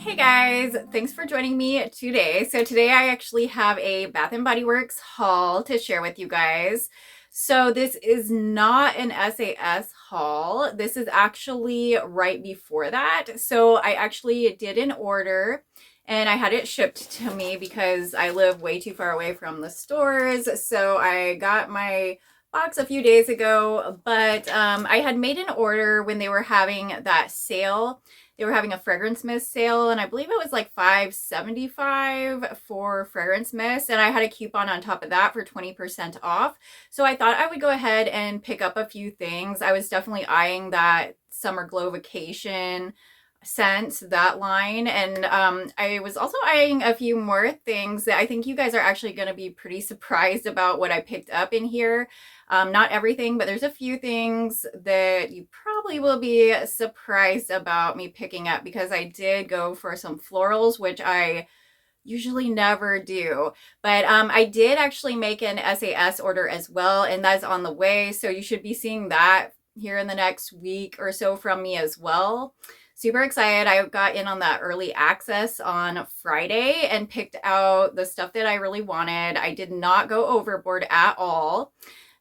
Hey guys, thanks for joining me today. So today I actually have a Bath and Body Works haul to share with you guys. So this is not an SAS haul. This is actually right before that. So I actually did an order and I had it shipped to me because I live way too far away from the stores. So I got my box a few days ago, but I had made an order when they were having that sale. They were having a fragrance mist sale, and I believe it was like $5.75 for fragrance mist, and I had a coupon on top of that for 20% off. So I thought I would go ahead and pick up a few things. I was definitely eyeing that Summer Glow Vacation scent, that line, and I was also eyeing a few more things that I think you guys are actually going to be pretty surprised about what I picked up in here. Not everything, but there's a few things that you probably will be surprised about me picking up because I did go for some florals, which I usually never do. But I did actually make an SAS order as well, and that's on the way. So you should be seeing that here in the next week or so from me as well. Super excited. I got in on that early access on Friday and picked out the stuff that I really wanted. I did not go overboard at all.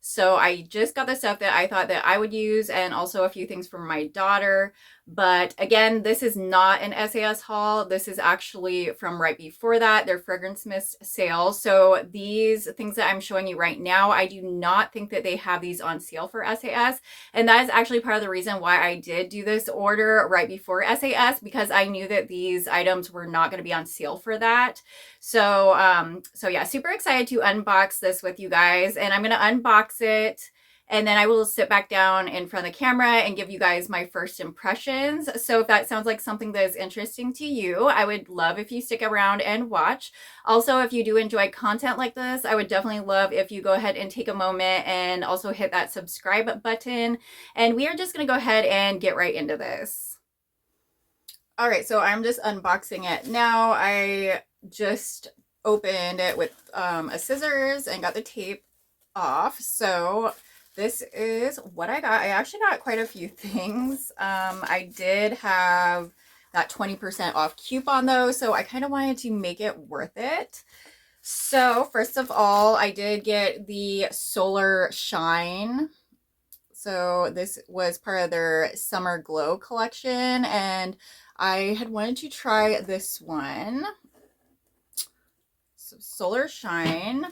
So I just got the stuff that I thought that I would use and also a few things for my daughter. But again, this is not an SAS haul. This is actually from right before that, their fragrance mist sale. So these things that I'm showing you right now, I do not think that they have these on sale for SAS. And that is actually part of the reason why I did do this order right before SAS, because I knew that these items were not going to be on sale for that. So yeah, super excited to unbox this with you guys, and I'm going to unbox it and then I will sit back down in front of the camera and give you guys my first impressions. So if that sounds like something that is interesting to you, I would love if you stick around and watch. Also, if you do enjoy content like this, I would definitely love if you go ahead and take a moment and also hit that subscribe button. And we are just going to go ahead and get right into this. All right, so I'm just unboxing it now. I just opened it with a scissors and got the tape off. So this is what I got. I actually got quite a few things. I did have that 20% off coupon though, so I kind of wanted to make it worth it. So first of all, I did get the Solar Shine. So this was part of their Summer Glow collection, and I had wanted to try this one. So Solar Shine.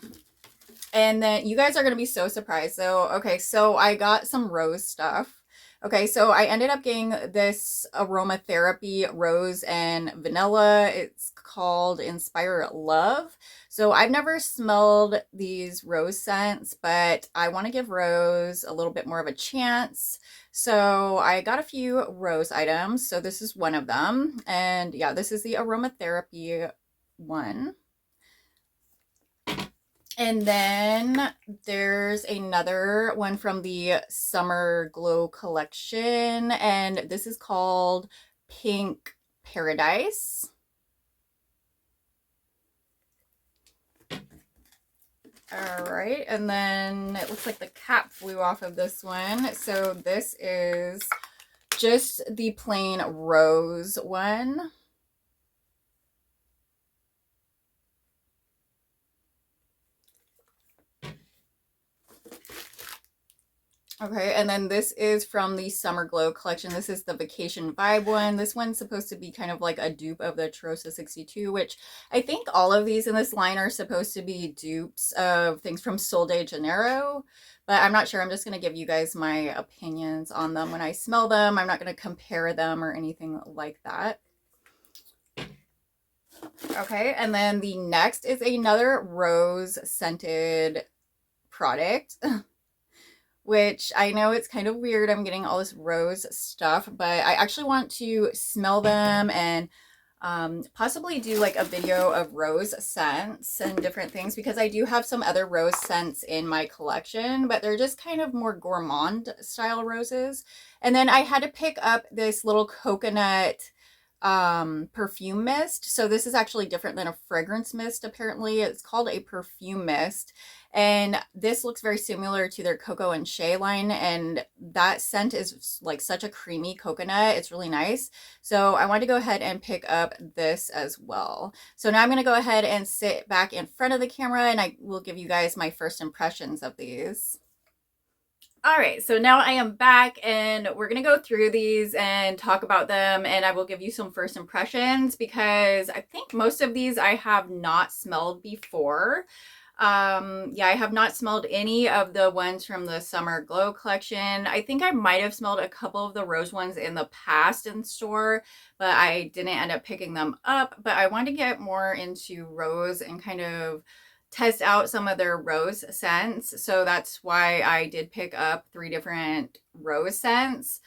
And then you guys are going to be so surprised. So, okay, so I got some rose stuff. Okay, so I ended up getting this aromatherapy rose and vanilla. It's called Inspire Love. So I've never smelled these rose scents, but I want to give rose a little bit more of a chance. So I got a few rose items. So this is one of them. And yeah, this is the aromatherapy one. And then there's another one from the Summer Glow collection, and this is called Pink Paradise. All right, and then it looks like the cap flew off of this one. So this is just the plain rose one. Okay, and then this is from the Summer Glow collection. This is the Vacation Vibe one. This one's supposed to be kind of like a dupe of the Trosa 62, which I think all of these in this line are supposed to be dupes of things from Sol de Janeiro, but I'm not sure. I'm just going to give you guys my opinions on them when I smell them. I'm not going to compare them or anything like that. Okay, and then the next is another rose scented product. Which I know it's kind of weird. I'm getting all this rose stuff, but I actually want to smell them and possibly do like a video of rose scents and different things, because I do have some other rose scents in my collection, but they're just kind of more gourmand style roses. And then I had to pick up this little coconut perfume mist. So this is actually different than a fragrance mist. Apparently it's called a perfume mist, and this looks very similar to their cocoa and shea line, and that scent is like such a creamy coconut. It's really nice. So I want to go ahead and pick up this as well. So now I'm going to go ahead and sit back in front of the camera, and I will give you guys my first impressions of these. All right, so now I am back and we're going to go through these and talk about them, and I will give you some first impressions because I think most of these I have not smelled before. Yeah, I have not smelled any of the ones from the Summer Glow collection. I think I might have smelled a couple of the rose ones in the past in store, but I didn't end up picking them up. But I want to get more into rose and kind of test out some of their rose scents. So that's why I did pick up 3 different rose scents.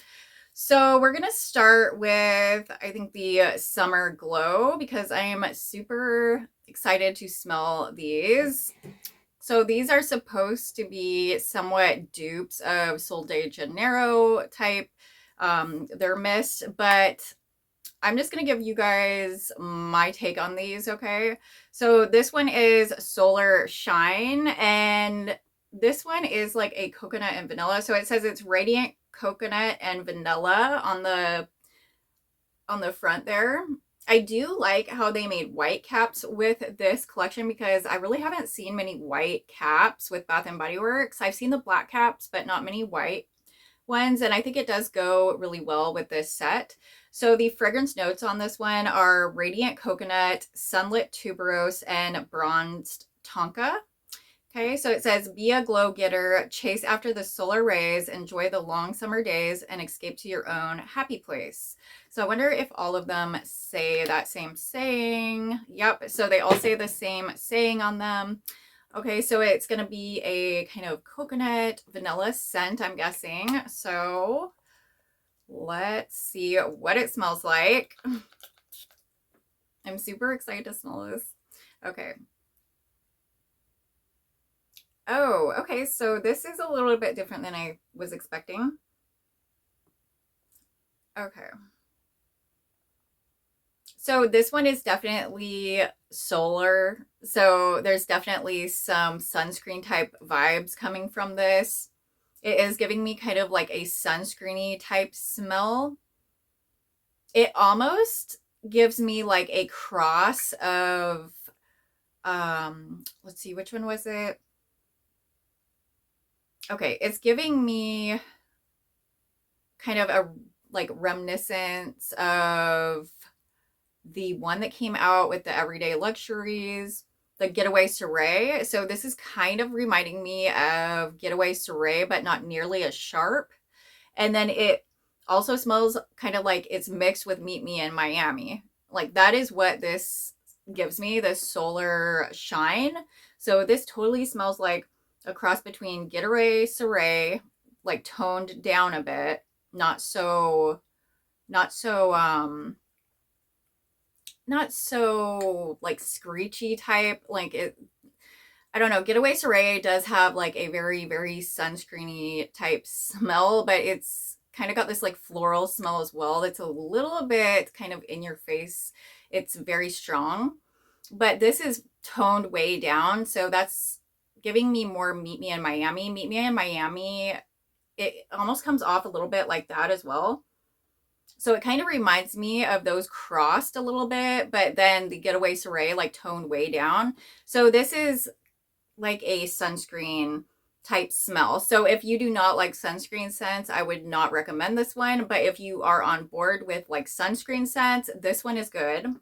So we're going to start with, I think, the Summer Glow because I am super excited to smell these. So these are supposed to be somewhat dupes of Sol de Janeiro type, their mist, but I'm just going to give you guys my take on these, okay? So this one is Solar Shine, and this one is like a coconut and vanilla. So it says it's radiant coconut and vanilla on the front there. I do like how they made white caps with this collection because I really haven't seen many white caps with Bath & Body Works. I've seen the black caps, but not many white ones, and I think it does go really well with this set. So the fragrance notes on this one are radiant coconut, sunlit tuberose, and bronzed tonka. Okay, so it says, be a glow getter, chase after the solar rays, enjoy the long summer days, and escape to your own happy place. So I wonder if all of them say that same saying. Yep, so they all say the same saying on them. Okay, so it's going to be a kind of coconut vanilla scent, I'm guessing. So let's see what it smells like. I'm super excited to smell this. Okay. Oh, okay, so this is a little bit different than I was expecting. Okay. So this one is definitely solar. So there's definitely some sunscreen type vibes coming from this. It is giving me kind of like a sunscreeny type smell. It almost gives me like a cross of, let's see, which one was it? Okay, it's giving me kind of a like reminiscence of the one that came out with the Everyday Luxuries, the Getaway Soiree. So this is kind of reminding me of Getaway Soiree, but not nearly as sharp. And then it also smells kind of like it's mixed with Meet Me in Miami. Like that is what this gives me, this Solar Shine. So this totally smells like a cross between Getaway Soiree, like toned down a bit, not so not so like screechy type. Like it, I don't know, Getaway Soiree does have like a very, very sunscreeny type smell, but it's kind of got this like floral smell as well. That's a little bit kind of in your face. It's very strong, but this is toned way down. So that's giving me more Meet Me in Miami. Meet Me in Miami, it almost comes off a little bit like that as well. So it kind of reminds me of those crossed a little bit, but then the Getaway Soiree like toned way down. So this is like a sunscreen type smell. So if you do not like sunscreen scents, I would not recommend this one. But if you are on board with like sunscreen scents, this one is good.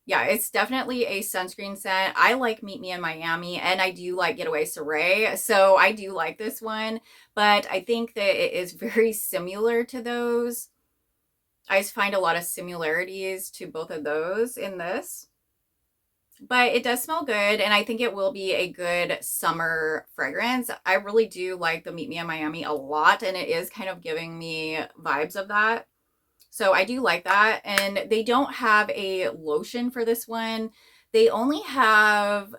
Yeah, it's definitely a sunscreen scent. I like Meet Me in Miami, and I do like Getaway Soiree. So I do like this one, but I think that it is very similar to those. I just find a lot of similarities to both of those in this. But it does smell good, and I think it will be a good summer fragrance. I really do like the Meet Me in Miami a lot, and it is kind of giving me vibes of that. So I do like that. And they don't have a lotion for this one. They only have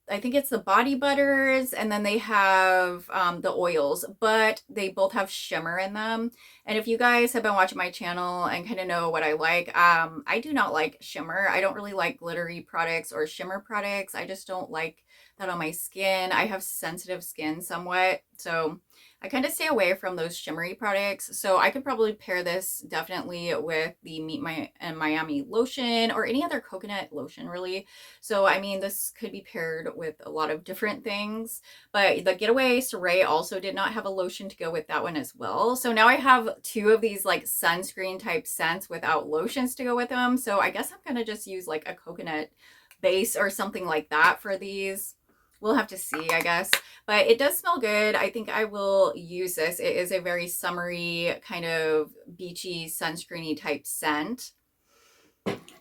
I think it's the body butters, and then they have the oils, but they both have shimmer in them. And if you guys have been watching my channel and kind of know what I like, I do not like shimmer. I don't really like glittery products or shimmer products. I just don't like that on my skin. I have sensitive skin somewhat, so I kind of stay away from those shimmery products. So I could probably pair this definitely with the Meet My and Miami lotion or any other coconut lotion, really. So, I mean, this could be paired with a lot of different things, but the Getaway Soray also did not have a lotion to go with that one as well. So now I have two of these like sunscreen type scents without lotions to go with them. So I guess I'm going to just use like a coconut base or something like that for these. We'll have to see, I guess. But it does smell good. I think I will use this. It is a very summery, kind of beachy, sunscreeny type scent.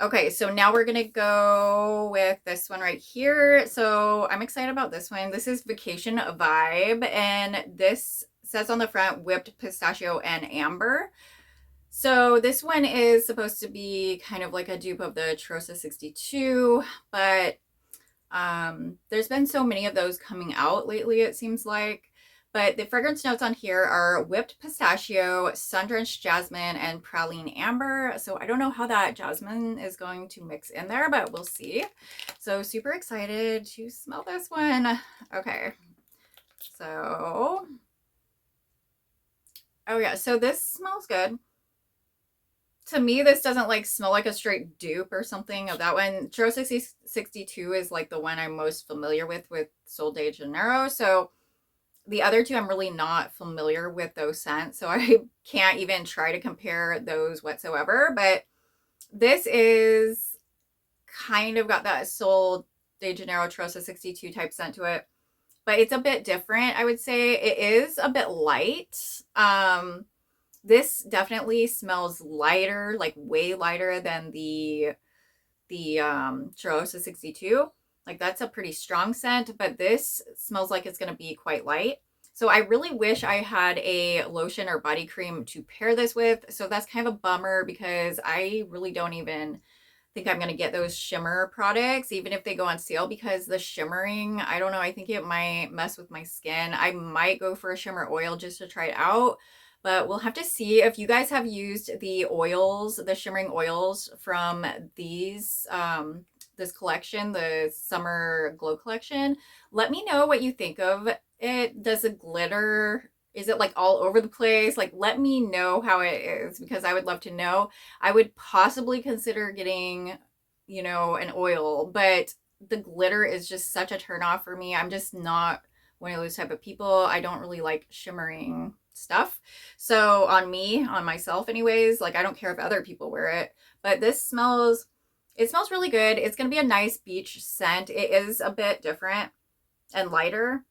Okay, so now we're gonna go with this one right here. So I'm excited about this one. This is Vacation Vibe, and this says on the front whipped pistachio and amber. So this one is supposed to be kind of like a dupe of the Trosa 62, but there's been so many of those coming out lately, it seems like. But the fragrance notes on here are whipped pistachio, sun-drenched jasmine, and praline amber. So I don't know how that jasmine is going to mix in there, but we'll see. So super excited to smell this one. Okay. So, oh yeah, so this smells good. To me, this doesn't like smell like a straight dupe or something of that one. Tro 62 is like the one I'm most familiar with Sol de Janeiro. So the other two, I'm really not familiar with those scents. So I can't even try to compare those whatsoever. But this is kind of got that Sol de Janeiro Trosa 62 type scent to it. But it's a bit different, I would say. It is a bit light. This definitely smells lighter, like way lighter than the Trosa 62. Like that's a pretty strong scent, but this smells like it's going to be quite light. So I really wish I had a lotion or body cream to pair this with. So that's kind of a bummer because I really don't even think I'm going to get those shimmer products, even if they go on sale, because the shimmering, I don't know, I think it might mess with my skin. I might go for a shimmer oil just to try it out. But we'll have to see. If you guys have used the oils, the shimmering oils from these, this collection, the Summer Glow collection, let me know what you think of it. Does it glitter? Is it like all over the place? Like, let me know how it is because I would love to know. I would possibly consider getting, you know, an oil, but the glitter is just such a turnoff for me. I'm just not one of those type of people. I don't really like shimmering stuff. So on me, on myself anyways, like I don't care if other people wear it, but this smells, it smells really good. It's going to be a nice beach scent. It is a bit different and lighter,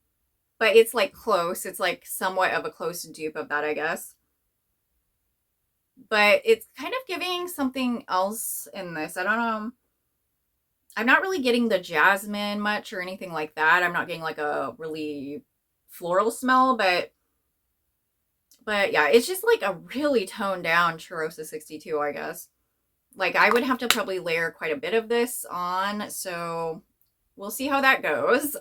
but it's like close. It's like somewhat of a close dupe of that, I guess. But it's kind of giving something else in this. I don't know. I'm not really getting the jasmine much or anything like that. I'm not getting like a really floral smell, but yeah, it's just like a really toned down Charosa 62, I guess. Like I would have to probably layer quite a bit of this on, so we'll see how that goes.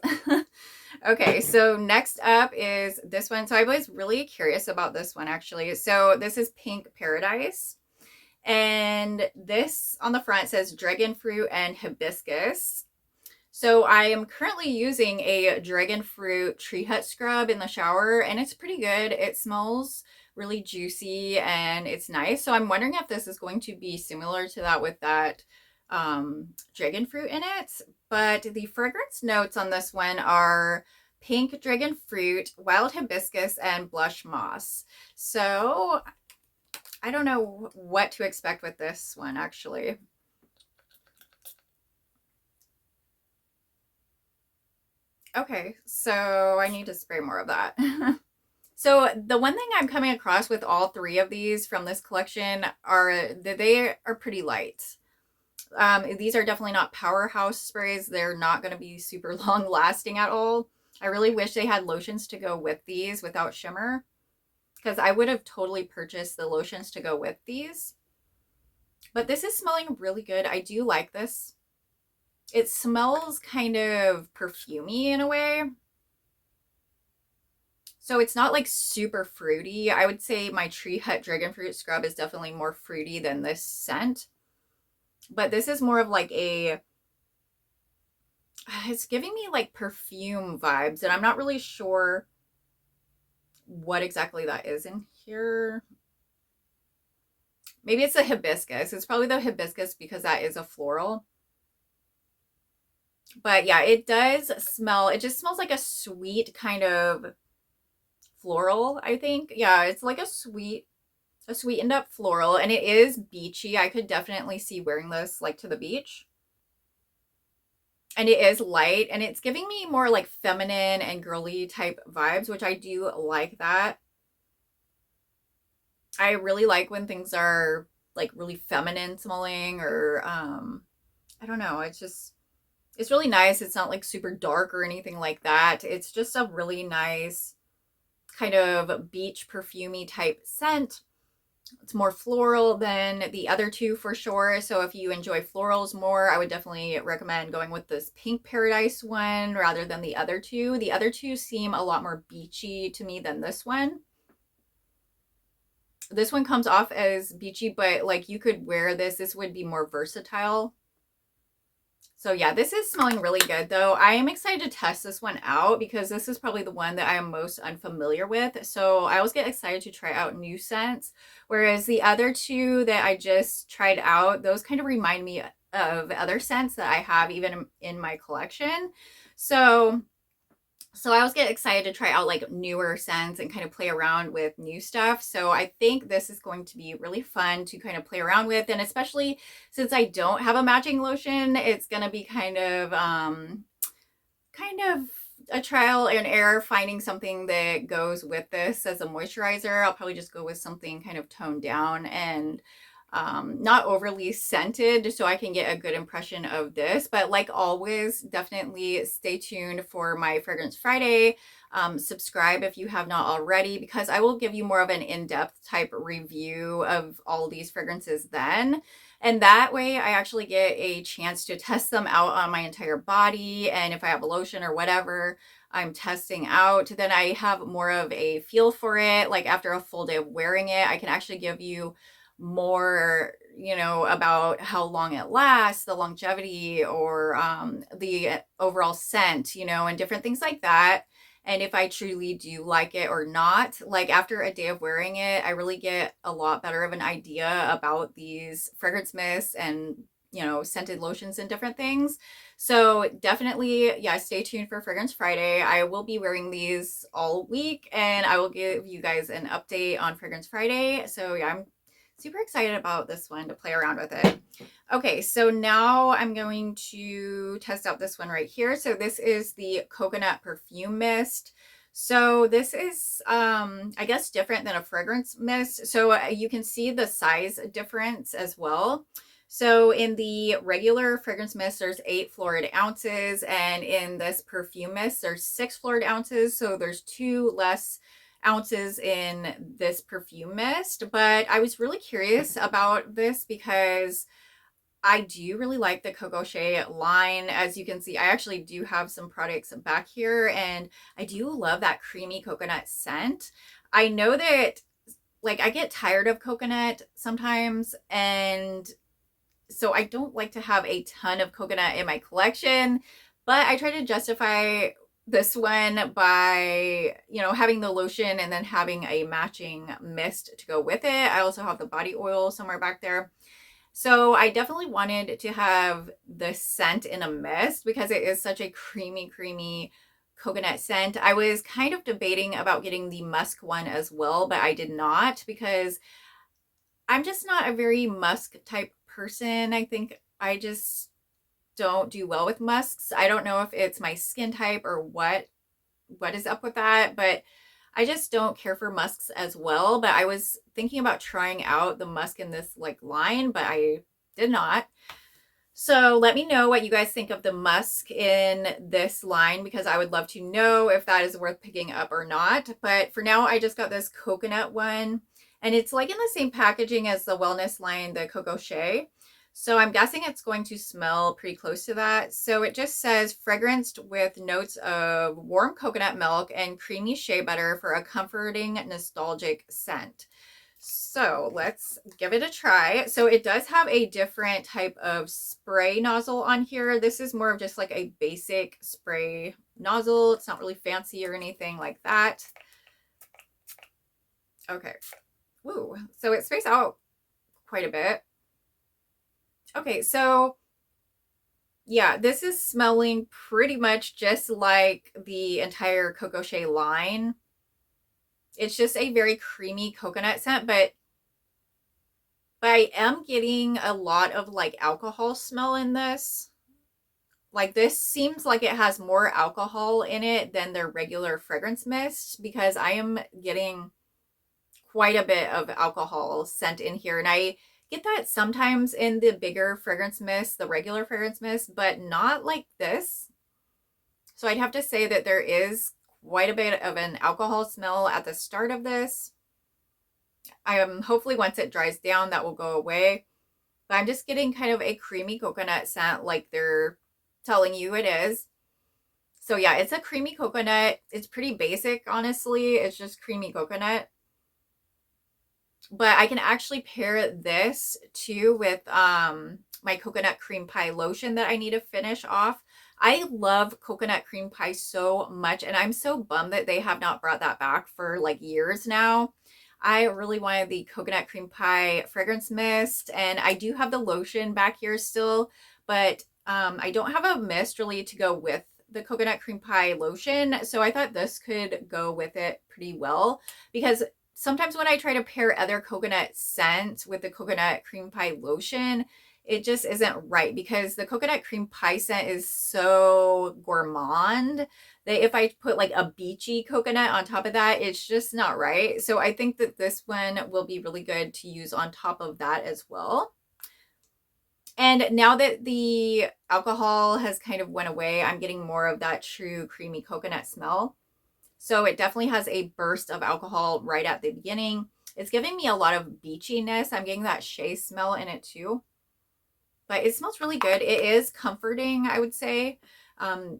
Okay, so next up is this one. So I was really curious about this one actually. So this is Pink Paradise. And this on the front says dragon fruit and hibiscus. So I am currently using a dragon fruit tree hut scrub in the shower, and it's pretty good. It smells really juicy and it's nice. So I'm wondering if this is going to be similar to that with that dragon fruit in it. But the fragrance notes on this one are pink dragon fruit, wild hibiscus, and blush moss. So I don't know what to expect with this one actually. Okay, so I need to spray more of that. So the one thing I'm coming across with all three of these from this collection are that they are pretty light. These are definitely not powerhouse sprays. They're not going to be super long lasting at all. I really wish they had lotions to go with these without shimmer, because I would have totally purchased the lotions to go with these. But this is smelling really good. I do like this. It smells kind of perfumey in a way. So it's not like super fruity. I would say my Tree Hut Dragon Fruit Scrub is definitely more fruity than this scent. But this is more of like a, it's giving me like perfume vibes, and I'm not really sure what exactly that is in here. Maybe it's the hibiscus. It's probably the hibiscus because that is a floral. But yeah, it does smell, it just smells like a sweet kind of floral, I think. Yeah, it's like a sweetened up floral, and it is beachy. I could definitely see wearing this like to the beach. And it is light, and it's giving me more like feminine and girly type vibes, which I do like that. I really like when things are like really feminine smelling, or I don't know, it's really nice. It's not like super dark or anything like that. It's just a really nice kind of beach perfumey type scent. It's more floral than the other two for sure. So if you enjoy florals more, I would definitely recommend going with this Pink Paradise one rather than the other two. The other two seem a lot more beachy to me than this one. This one comes off as beachy, but like you could wear this. This would be more versatile. So yeah, this is smelling really good though. I am excited to test this one out because this is probably the one that I am most unfamiliar with. So I always get excited to try out new scents. Whereas the other two that I just tried out, those kind of remind me of other scents that I have even in my collection. So I always get excited to try out like newer scents and kind of play around with new stuff. So I think this is going to be really fun to kind of play around with. And especially since I don't have a matching lotion, it's going to be kind of a trial and error finding something that goes with this as a moisturizer. I'll probably just go with something kind of toned down and not overly scented so I can get a good impression of this. But like always, definitely stay tuned for my Fragrance Friday. Subscribe if you have not already, because I will give you more of an in-depth type review of all these fragrances then. And that way I actually get a chance to test them out on my entire body. And if I have a lotion or whatever I'm testing out, then I have more of a feel for it. Like after a full day of wearing it, I can actually give you more, about how long it lasts, the longevity, or the overall scent, and different things like that. And if I truly do like it or not, like after a day of wearing it, I really get a lot better of an idea about these fragrance mists and, scented lotions and different things. So definitely, yeah, stay tuned for Fragrance Friday. I will be wearing these all week, and I will give you guys an update on Fragrance Friday. So yeah, I'm super excited about this one to play around with it. Okay, so now I'm going to test out this one right here. So this is the Coconut Perfume Mist. So this is, I guess, different than a fragrance mist. So you can see the size difference as well. So in the regular fragrance mist, there's 8 florid ounces. And in this perfume mist, there's 6 florid ounces. So there's 2 less ounces in this perfume mist. But I was really curious about this because I do really like the Coco Shea line. As you can see, I actually do have some products back here, and I do love that creamy coconut scent. I know that like I get tired of coconut sometimes, and so I don't like to have a ton of coconut in my collection, but I try to justify this one by, having the lotion and then having a matching mist to go with it. I also have the body oil somewhere back there. So I definitely wanted to have the scent in a mist because it is such a creamy, creamy coconut scent. I was kind of debating about getting the musk one as well, but I did not because I'm just not a very musk type person. I think I just don't do well with musks. I don't know if it's my skin type or what is up with that, but I just don't care for musks as well. But I was thinking about trying out the musk in this like line, but I did not. So let me know what you guys think of the musk in this line, because I would love to know if that is worth picking up or not. But for now, I just got this coconut one, and it's like in the same packaging as the wellness line, the Coco Shea. So I'm guessing it's going to smell pretty close to that. So it just says fragranced with notes of warm coconut milk and creamy shea butter for a comforting, nostalgic scent. So let's give it a try. So it does have a different type of spray nozzle on here. This is more of just like a basic spray nozzle. It's not really fancy or anything like that. Okay. Woo. So it sprays out quite a bit. Okay, so yeah, this is smelling pretty much just like the entire Coco Shea line. It's just a very creamy coconut scent, but I am getting a lot of like alcohol smell in this. Like this seems like it has more alcohol in it than their regular fragrance mist because I am getting quite a bit of alcohol scent in here. And I get that sometimes in the bigger fragrance mist, the regular fragrance mist, but not like this. So I'd have to say that there is quite a bit of an alcohol smell at the start of this. Hopefully once it dries down, that will go away. But I'm just getting kind of a creamy coconut scent like they're telling you it is. So yeah, it's a creamy coconut. It's pretty basic, honestly. It's just creamy coconut. But I can actually pair this too with my coconut cream pie lotion that I need to finish off. I love coconut cream pie so much, and I'm so bummed that they have not brought that back for like years now. I really wanted the coconut cream pie fragrance mist, and I do have the lotion back here still, but I don't have a mist really to go with the coconut cream pie lotion, so I thought this could go with it pretty well because sometimes when I try to pair other coconut scent with the coconut cream pie lotion, it just isn't right because the coconut cream pie scent is so gourmand that if I put like a beachy coconut on top of that, it's just not right. So I think that this one will be really good to use on top of that as well. And now that the alcohol has kind of went away, I'm getting more of that true creamy coconut smell. So it definitely has a burst of alcohol right at the beginning. It's giving me a lot of beachiness. I'm getting that shea smell in it too. But it smells really good. It is comforting, I would say.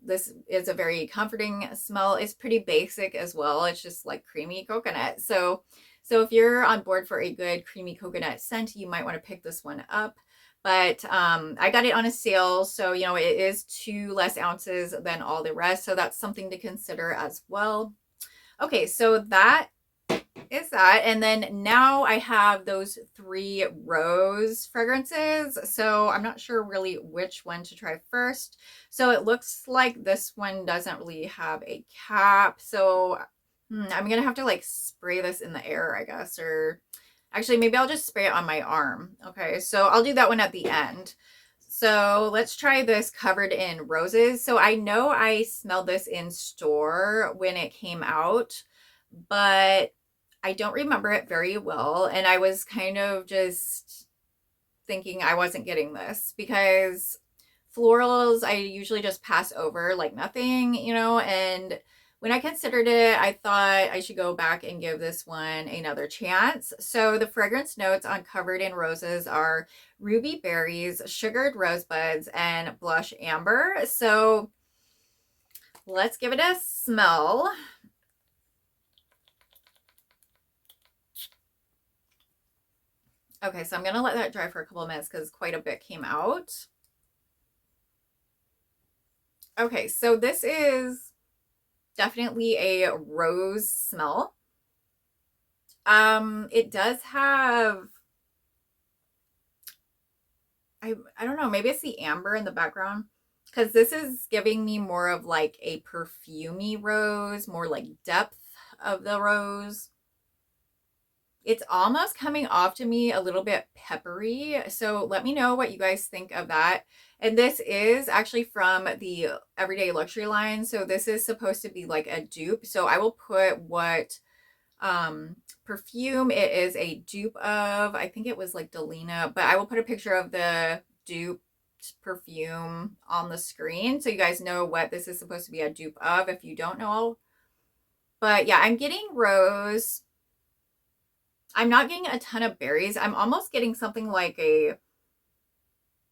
This is a very comforting smell. It's pretty basic as well. It's just like creamy coconut. So if you're on board for a good creamy coconut scent, you might want to pick this one up. But I got it on a sale, so you know it is 2 less ounces than all the rest, so that's something to consider as well. Okay, so that is that, and then now I have those 3 rose fragrances, so I'm not sure really which one to try first. So it looks like this one doesn't really have a cap, so I'm gonna have to like spray this in the air, I guess, or actually, maybe I'll just spray it on my arm. Okay, so I'll do that one at the end. So let's try this covered in roses. So I know I smelled this in store when it came out, but I don't remember it very well. And I was kind of just thinking I wasn't getting this because florals I usually just pass over like nothing, you know, and when I considered it, I thought I should go back and give this one another chance. So the fragrance notes on Covered in Roses are ruby berries, sugared rosebuds, and blush amber. So let's give it a smell. Okay, so I'm going to let that dry for a couple of minutes because quite a bit came out. Okay, so this is definitely a rose smell. It does have, I don't know, maybe it's the amber in the background because this is giving me more of like a perfumey rose, more like depth of the rose. It's almost coming off to me a little bit peppery. So let me know what you guys think of that. And this is actually from the Everyday Luxury line. So this is supposed to be like a dupe. So I will put what perfume it is a dupe of. I think it was like Delina, but I will put a picture of the dupe perfume on the screen so you guys know what this is supposed to be a dupe of if you don't know. But yeah, I'm getting rose. I'm not getting a ton of berries. I'm almost getting something like a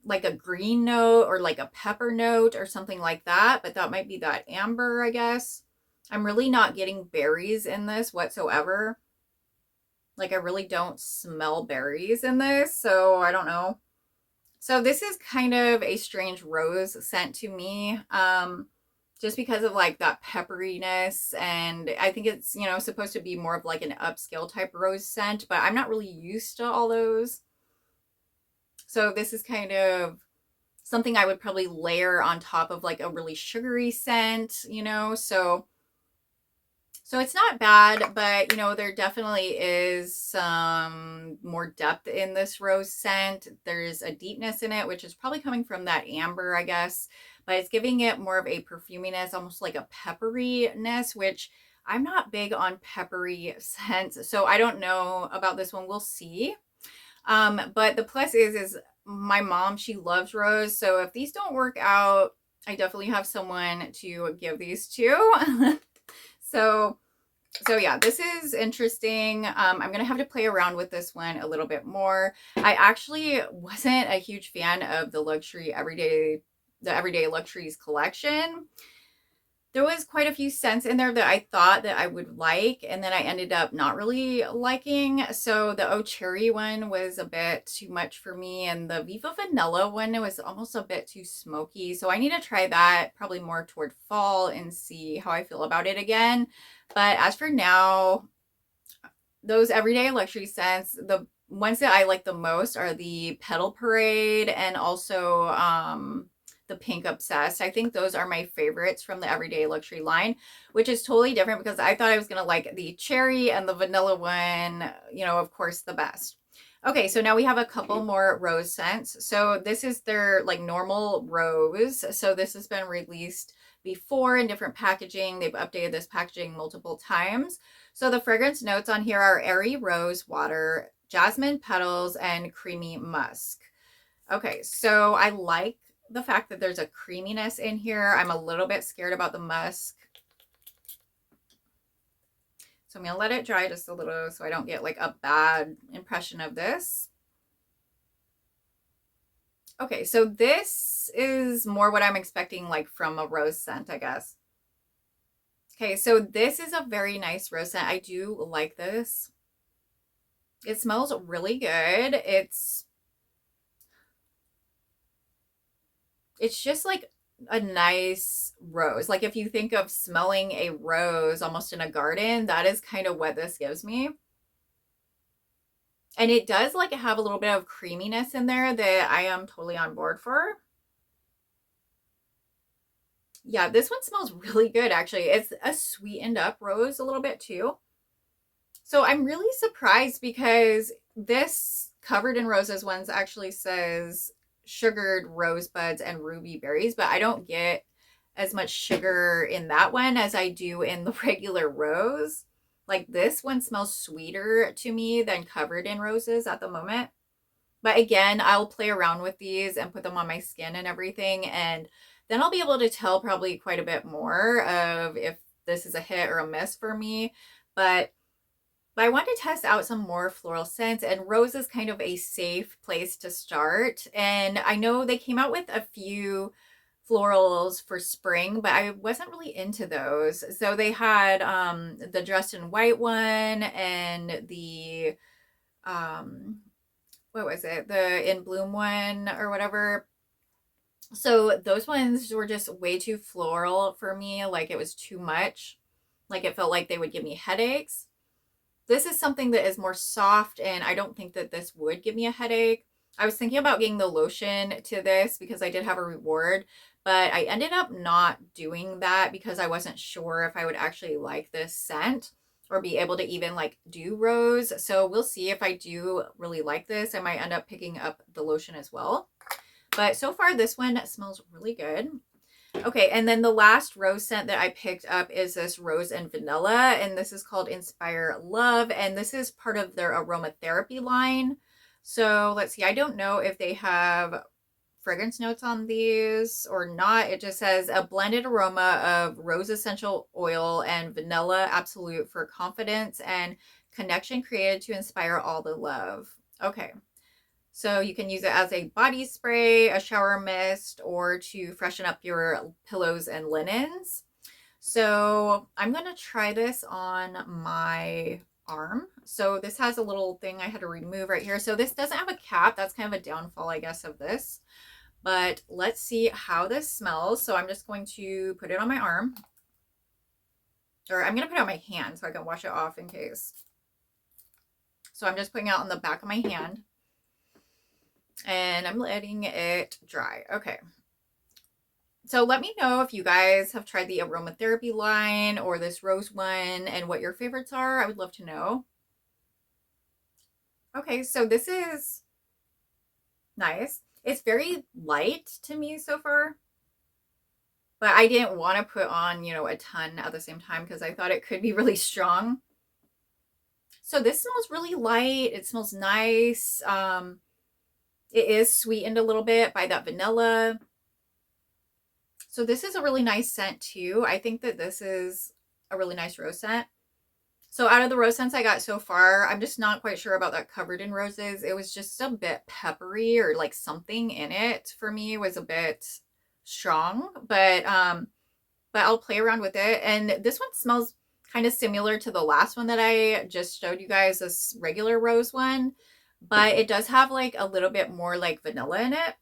like a green note or like a pepper note or something like that, but that might be that amber, I guess. I'm really not getting berries in this whatsoever. Like I really don't smell berries in this, so I don't know. So this is kind of a strange rose scent to me. Just because of like that pepperiness, and I think it's, you know, supposed to be more of like an upscale type rose scent, but I'm not really used to all those. So this is kind of something I would probably layer on top of like a really sugary scent, you know. So it's not bad, but you know, there definitely is some more depth in this rose scent. There's a deepness in it, which is probably coming from that amber, I guess, but it's giving it more of a perfuminess, almost like a pepperiness, which I'm not big on peppery scents. So I don't know about this one. We'll see. But the plus is my mom, she loves rose. So if these don't work out, I definitely have someone to give these to. So yeah, this is interesting. I'm going to have to play around with this one a little bit more. I actually wasn't a huge fan of the everyday luxuries collection. There was quite a few scents in there that I thought that I would like, and then I ended up not really liking. So the Oh Cherry one was a bit too much for me, and the Viva Vanilla one was almost a bit too smoky. So I need to try that probably more toward fall and see how I feel about it again. But as for now, those everyday luxury scents, the ones that I like the most are the Petal Parade and also the Pink Obsessed. I think those are my favorites from the everyday luxury line, which is totally different because I thought I was going to like the cherry and the vanilla one, you know, of course, the best. Okay, so now we have a couple more rose scents. So this is their like normal rose. So this has been released before in different packaging. They've updated this packaging multiple times. So the fragrance notes on here are airy rose water, jasmine petals, and creamy musk. Okay, so I like the fact that there's a creaminess in here. I'm a little bit scared about the musk. So I'm going to let it dry just a little so I don't get like a bad impression of this. Okay, so this is more what I'm expecting like from a rose scent, I guess. Okay, so this is a very nice rose scent. I do like this. It smells really good. It's just like a nice rose. Like if you think of smelling a rose almost in a garden, that is kind of what this gives me. And it does like have a little bit of creaminess in there that I am totally on board for. Yeah, this one smells really good actually. It's a sweetened up rose a little bit too. So I'm really surprised because this Covered in Roses ones actually says sugared rosebuds and ruby berries, but I don't get as much sugar in that one as I do in the regular rose. Like this one smells sweeter to me than Covered in Roses at the moment. But again, I'll play around with these and put them on my skin and everything, and then I'll be able to tell probably quite a bit more of if this is a hit or a miss for me. But I want to test out some more floral scents, and rose is kind of a safe place to start. And I know they came out with a few florals for spring, but I wasn't really into those. So they had the Dressed in White one and the what was it? The In Bloom one or whatever. So those ones were just way too floral for me. Like it was too much. Like it felt like they would give me headaches. This is something that is more soft, and I don't think that this would give me a headache. I was thinking about getting the lotion to this because I did have a reward, but I ended up not doing that because I wasn't sure if I would actually like this scent or be able to even like do rose. So we'll see if I do really like this. I might end up picking up the lotion as well. But so far this one smells really good. Okay, and then the last rose scent that I picked up is this Rose and Vanilla, and this is called Inspire Love, and this is part of their aromatherapy line. So let's see, I don't know if they have fragrance notes on these or not. It just says a blended aroma of rose essential oil and vanilla absolute for confidence and connection created to inspire all the love. Okay. So you can use it as a body spray, a shower mist, or to freshen up your pillows and linens. So I'm going to try this on my arm. So this has a little thing I had to remove right here. So this doesn't have a cap. That's kind of a downfall, I guess, of this. But let's see how this smells. So I'm just going to put it on my arm. Or I'm going to put it on my hand so I can wash it off in case. So I'm just putting it on the back of my hand. And I'm letting it dry. Okay. So let me know if you guys have tried the aromatherapy line or this rose one and what your favorites are. I would love to know. Okay, so this is nice. It's very light to me so far. But I didn't want to put on, you know, a ton at the same time because I thought it could be really strong. So this smells really light. It smells nice. It is sweetened a little bit by that vanilla. So this is a really nice scent too. I think that this is a really nice rose scent. So out of the rose scents I got so far, I'm just not quite sure about that covered in roses. It was just a bit peppery, or like something in it for me was a bit strong, but I'll play around with it. And this one smells kind of similar to the last one that I just showed you guys, this regular rose one, but it does have like a little bit more like vanilla in it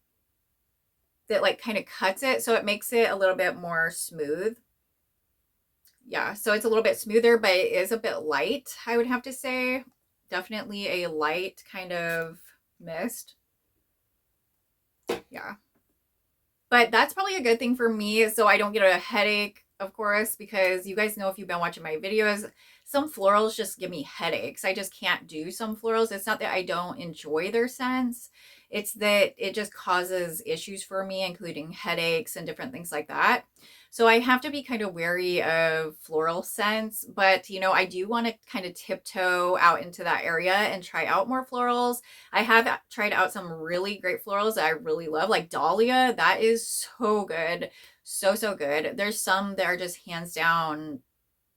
that like kind of cuts it, so it makes it a little bit more smooth. Yeah, so it's a little bit smoother, but it is a bit light, I would have to say. Definitely a light kind of mist. Yeah. But that's probably a good thing for me, so I don't get a headache, of course, because you guys know if you've been watching my videos, some florals just give me headaches. I just can't do some florals. It's not that I don't enjoy their scents. It's that it just causes issues for me, including headaches and different things like that. So I have to be kind of wary of floral scents, but you know, I do want to kind of tiptoe out into that area and try out more florals. I have tried out some really great florals that I really love, like Dahlia. That is so good. So, so good. There's some that are just hands down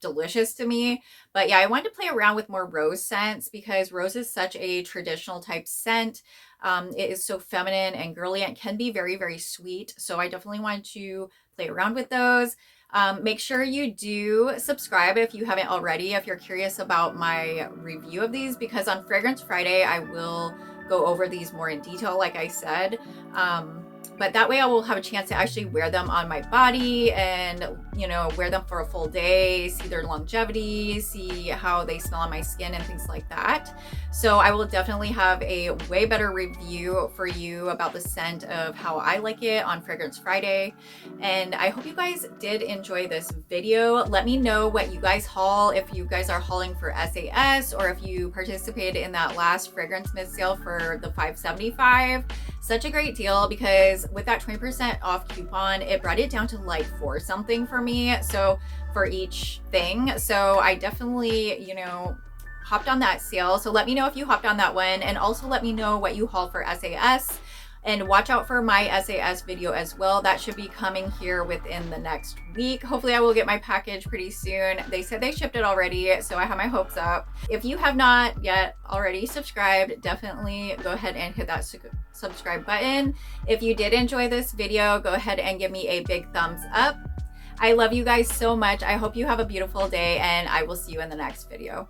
delicious to me. But yeah, I wanted to play around with more rose scents because rose is such a traditional type scent. It is so feminine and girly and can be very, very sweet. So I definitely wanted to play around with those. Make sure you do subscribe if you haven't already, if you're curious about my review of these, because on Fragrance Friday, I will go over these more in detail, like I said. But that way I will have a chance to actually wear them on my body and, you know, wear them for a full day, see their longevity, see how they smell on my skin and things like that. So I will definitely have a way better review for you about the scent of how I like it on Fragrance Friday. And I hope you guys did enjoy this video. Let me know what you guys haul, if you guys are hauling for SAS or if you participated in that last fragrance mist sale for the $5.75. Such a great deal because with that 20% off coupon, it brought it down to like $4 something for me. So for each thing. So I definitely, you know, hopped on that sale. So let me know if you hopped on that one, and also let me know what you haul for SAS, and watch out for my SAS video as well. That should be coming here within the next week. Hopefully I will get my package pretty soon. They said they shipped it already, so I have my hopes up. If you have not yet already subscribed, definitely go ahead and hit that subscribe button. If you did enjoy this video, go ahead and give me a big thumbs up. I love you guys so much. I hope you have a beautiful day, and I will see you in the next video.